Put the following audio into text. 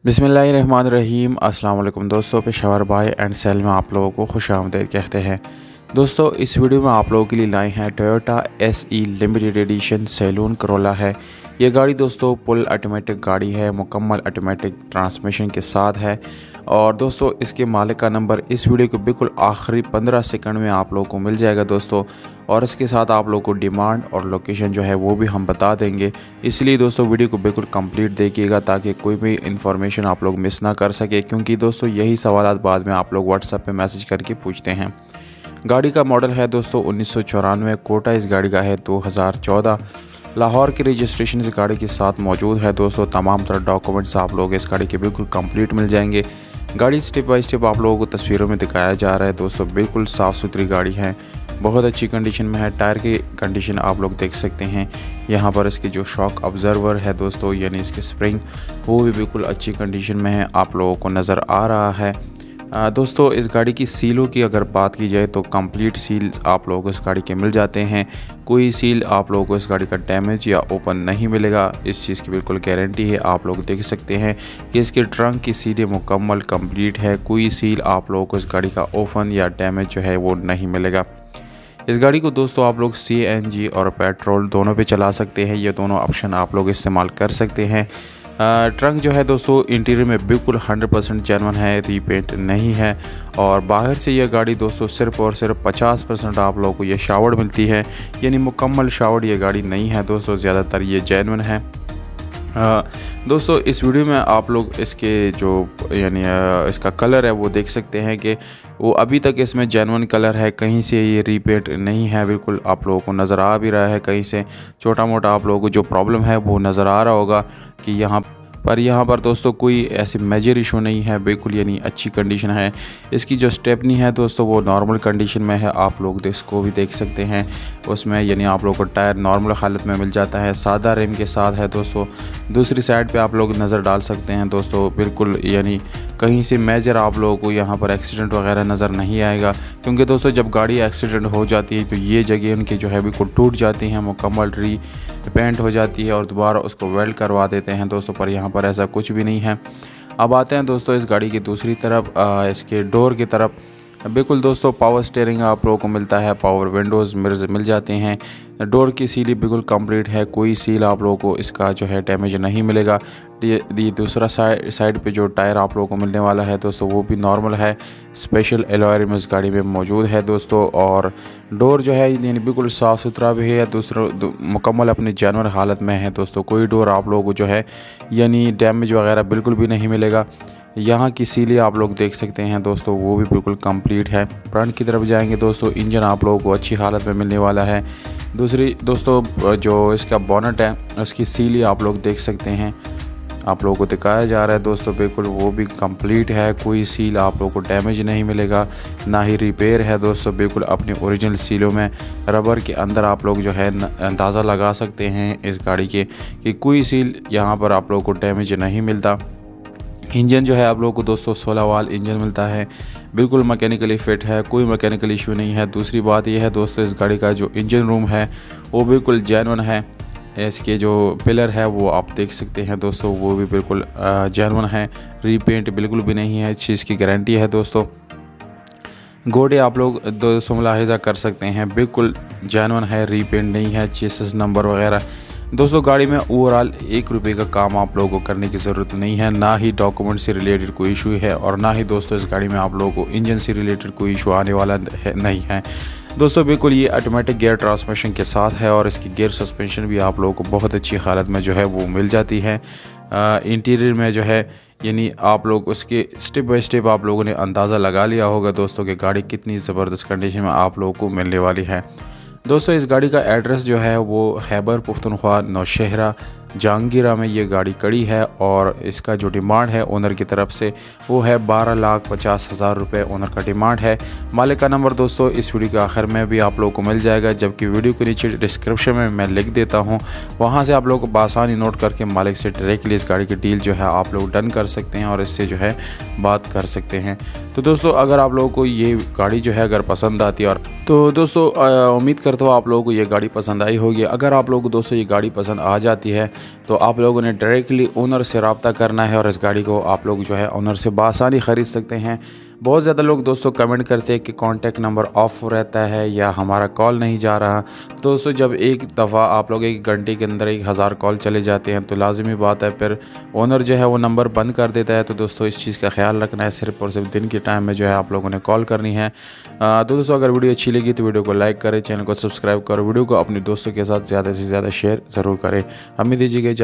बिस्मिल्लाहिर्रहमानिर्रहीम। अस्सलाम वालेकुम दोस्तों, पेशावर भाई एंड सेल में आप लोगों को खुशामदीद कहते हैं। दोस्तों, इस वीडियो में आप लोगों के लिए लाए हैं Toyota SE limited edition saloon Corolla है। ये गाड़ी दोस्तों फुल ऑटोमेटिक गाड़ी है, मुकम्मल ऑटोमेटिक ट्रांसमिशन के साथ है। और दोस्तों, इसके मालिक का नंबर इस वीडियो के बिल्कुल आखिरी 15 सेकंड में आप लोगों को मिल जाएगा दोस्तों। और इसके साथ आप लोगों को डिमांड और लोकेशन जो है वो भी हम बता देंगे। इसलिए दोस्तों वीडियो को बिल्कुल कंप्लीट देखिएगा ताकि कोई भी इन्फॉर्मेशन आप लोग मिस ना कर सके, क्योंकि दोस्तों यही सवाल बाद में आप लोग व्हाट्सएप पे मैसेज करके पूछते हैं। गाड़ी का मॉडल है दोस्तों 1994, कोटा इस गाड़ी का है 2014। लाहौर की रजिस्ट्रेशन इस गाड़ी के साथ मौजूद है दोस्तों। तमाम तरह डॉक्यूमेंट्स आप लोग इस गाड़ी के बिल्कुल कंप्लीट मिल जाएंगे। गाड़ी स्टेप बाय स्टेप आप लोगों को तस्वीरों में दिखाया जा रहा है दोस्तों। बिल्कुल साफ़ सुथरी गाड़ी है, बहुत अच्छी कंडीशन में है। टायर की कंडीशन आप लोग देख सकते हैं। यहाँ पर इसके जो शॉक ऑब्जर्वर है दोस्तों, यानी इसके स्प्रिंग, वो भी बिल्कुल अच्छी कंडीशन में है, आप लोगों को नज़र आ रहा है। दोस्तों, इस गाड़ी की सीलों की अगर बात की जाए तो कंप्लीट सील आप लोगों को इस गाड़ी के मिल जाते हैं। कोई सील आप लोगों को इस गाड़ी का डैमेज या ओपन नहीं मिलेगा, इस चीज़ की बिल्कुल गारंटी है। आप लोग देख सकते हैं कि इसके ट्रंक की सीलें मुकम्मल कंप्लीट है। कोई सील आप लोगों को इस गाड़ी का ओपन या डैमेज जो है वो नहीं मिलेगा। इस गाड़ी को दोस्तों आप लोग CNG और पेट्रोल दोनों पे चला सकते हैं। ये दोनों ऑप्शन आप लोग इस्तेमाल कर सकते हैं। ट्रंक जो है दोस्तों इंटीरियर में बिल्कुल 100% जेन्युइन है, रीपेंट नहीं है। और बाहर से यह गाड़ी दोस्तों सिर्फ और सिर्फ 50% आप लोगों को ये शावर्ड मिलती है, यानी मुकम्मल शावर्ड ये गाड़ी नहीं है दोस्तों, ज़्यादातर ये जेन्युइन है। दोस्तों, इस वीडियो में आप लोग इसके जो यानी इसका कलर है वो देख सकते हैं कि वो अभी तक इसमें जेन्युइन कलर है, कहीं से ये रीपेंट नहीं है। बिल्कुल आप लोगों को नज़र आ भी रहा है, कहीं से छोटा मोटा आप लोगों को जो प्रॉब्लम है वो नज़र आ रहा होगा कि यहाँ पर दोस्तों कोई ऐसे मेजर इशू नहीं है, बिल्कुल यानी अच्छी कंडीशन है। इसकी जो स्टेपनी है दोस्तों वो नॉर्मल कंडीशन में है, आप लोग इसको भी देख सकते हैं। उसमें यानी आप लोगों को टायर नॉर्मल हालत में मिल जाता है, सादा रिम के साथ है दोस्तों। दूसरी साइड पे आप लोग नज़र डाल सकते हैं दोस्तों, बिल्कुल यानी कहीं से मेजर आप लोगों को यहाँ पर एक्सीडेंट वगैरह नज़र नहीं आएगा, क्योंकि दोस्तों जब गाड़ी एक्सीडेंट हो जाती है तो ये जगह उनकी जो है बिल्कुल टूट जाती हैं, मुकम्मल रीपेंट हो जाती है और दोबारा उसको वेल्ड करवा देते हैं दोस्तों। पर यहाँ पर ऐसा कुछ भी नहीं है। अब आते हैं दोस्तों इस गाड़ी की दूसरी तरफ, इसके डोर की तरफ। बिल्कुल दोस्तों पावर स्टीयरिंग आप लोगों को मिलता है, पावर विंडोज़ मिरर्स मिल जाते हैं। डोर की सील बिल्कुल कंप्लीट है, कोई सील आप लोगों को इसका जो है डैमेज नहीं मिलेगा। ये दूसरा साइड पे जो टायर आप लोगों को मिलने वाला है दोस्तों वो भी नॉर्मल है। स्पेशल एलॉय रिम इस गाड़ी में मौजूद है दोस्तों। और डोर जो है यानी बिल्कुल साफ़ सुथरा भी है, या मुकम्मल अपनी जेन्युइन हालत में है दोस्तों। कोई डोर आप लोगों को जो है यानी डैमेज वगैरह बिल्कुल भी नहीं मिलेगा। यहाँ की सीलें आप लोग देख सकते हैं दोस्तों, वो भी बिल्कुल कंप्लीट है। फ्रंट की तरफ जाएंगे दोस्तों, इंजन आप लोगों को अच्छी हालत में मिलने वाला है। दूसरी दोस्तों जो इसका बोनट है उसकी सीलें आप लोग देख सकते हैं, आप लोगों को दिखाया जा रहा है दोस्तों, बिल्कुल वो भी कंप्लीट है। कोई सील आप लोगों को डैमेज नहीं मिलेगा, ना ही रिपेयर है दोस्तों। बिल्कुल अपनी ओरिजिनल सीलों में रबर के अंदर आप लोग जो है अंदाज़ा लगा सकते हैं इस गाड़ी के कि कोई सील यहाँ पर आप लोगों को डैमेज नहीं मिलता। इंजन जो है आप लोगों को दोस्तों 16 वाल इंजन मिलता है, बिल्कुल मैकेनिकली फ़िट है, कोई मैकेनिकल इशू नहीं है। दूसरी बात यह है दोस्तों, इस गाड़ी का जो इंजन रूम है वो बिल्कुल जेन्युइन है। इसके जो पिलर है वो आप देख सकते हैं दोस्तों, वो भी बिल्कुल जेन्युइन है, रीपेंट बिल्कुल भी नहीं है, इस चीज़ की गारंटी है दोस्तों। घोड़े आप लोग दोस्तों मुलाहिजा कर सकते हैं, बिल्कुल जेन्युइन है, रीपेंट नहीं है, चेसिस नंबर वगैरह। दोस्तों गाड़ी में ओवरऑल 1 रुपये का काम आप लोगों को करने की ज़रूरत नहीं है, ना ही डॉक्यूमेंट से रिलेटेड कोई इशू है, और ना ही दोस्तों इस गाड़ी में आप लोगों को इंजन से रिलेटेड कोई इशू आने वाला नहीं है दोस्तों। बिल्कुल ये ऑटोमेटिक गियर ट्रांसमिशन के साथ है, और इसकी गियर सस्पेंशन भी आप लोगों को बहुत अच्छी हालत में जो है वो मिल जाती है। इंटीरियर में जो है यानी आप लोग उसके स्टेप बाय स्टेप आप लोगों ने अंदाज़ा लगा लिया होगा दोस्तों कि गाड़ी कितनी ज़बरदस्त कंडीशन में आप लोगों को मिलने वाली है दोस्तों। इस गाड़ी का एड्रेस जो है वो खैबर पुख्तनख्वा नौशहरा जहांगीरा में ये गाड़ी खड़ी है, और इसका जो डिमांड है ओनर की तरफ से वो है 12,50,000 रुपये ओनर का डिमांड है। मालिक का नंबर दोस्तों इस वीडियो के आखिर में भी आप लोगों को मिल जाएगा, जबकि वीडियो के नीचे डिस्क्रिप्शन में मैं लिख देता हूँ, वहाँ से आप लोगों को बआसानी नोट करके मालिक से डायरेक्टली इस गाड़ी की डील जो है आप लोग डन कर सकते हैं और इससे जो है बात कर सकते हैं। तो दोस्तों अगर आप लोगों को ये गाड़ी जो है अगर पसंद आती है, और तो दोस्तों उम्मीद करता हूँ आप लोगों को ये गाड़ी पसंद आई होगी। अगर आप लोगों को दोस्तों ये गाड़ी पसंद आ जाती है तो आप लोगों ने डायरेक्टली ओनर से रब्ता करना है और इस गाड़ी को आप लोग जो है ओनर से बआसानी ख़रीद सकते हैं। बहुत ज़्यादा लोग दोस्तों कमेंट करते हैं कि कॉन्टैक्ट नंबर ऑफ रहता है या हमारा कॉल नहीं जा रहा। तो दोस्तों जब एक दफ़ा आप लोग 1 घंटे के अंदर 1000 कॉल चले जाते हैं तो लाजमी बात है फिर ओनर जो है वो नंबर बंद कर देता है। तो दोस्तों इस चीज़ का ख्याल रखना है, सिर्फ और सिर्फ दिन के टाइम में जो है आप लोगों ने कॉल करनी है। तो दोस्तों अगर वीडियो अच्छी लगी तो वीडियो को लाइक करें, चैनल को सब्सक्राइब करें, वीडियो को अपने दोस्तों के साथ ज़्यादा से ज़्यादा शेयर ज़रूर करें। हमें दीजिएगा इजाज़त।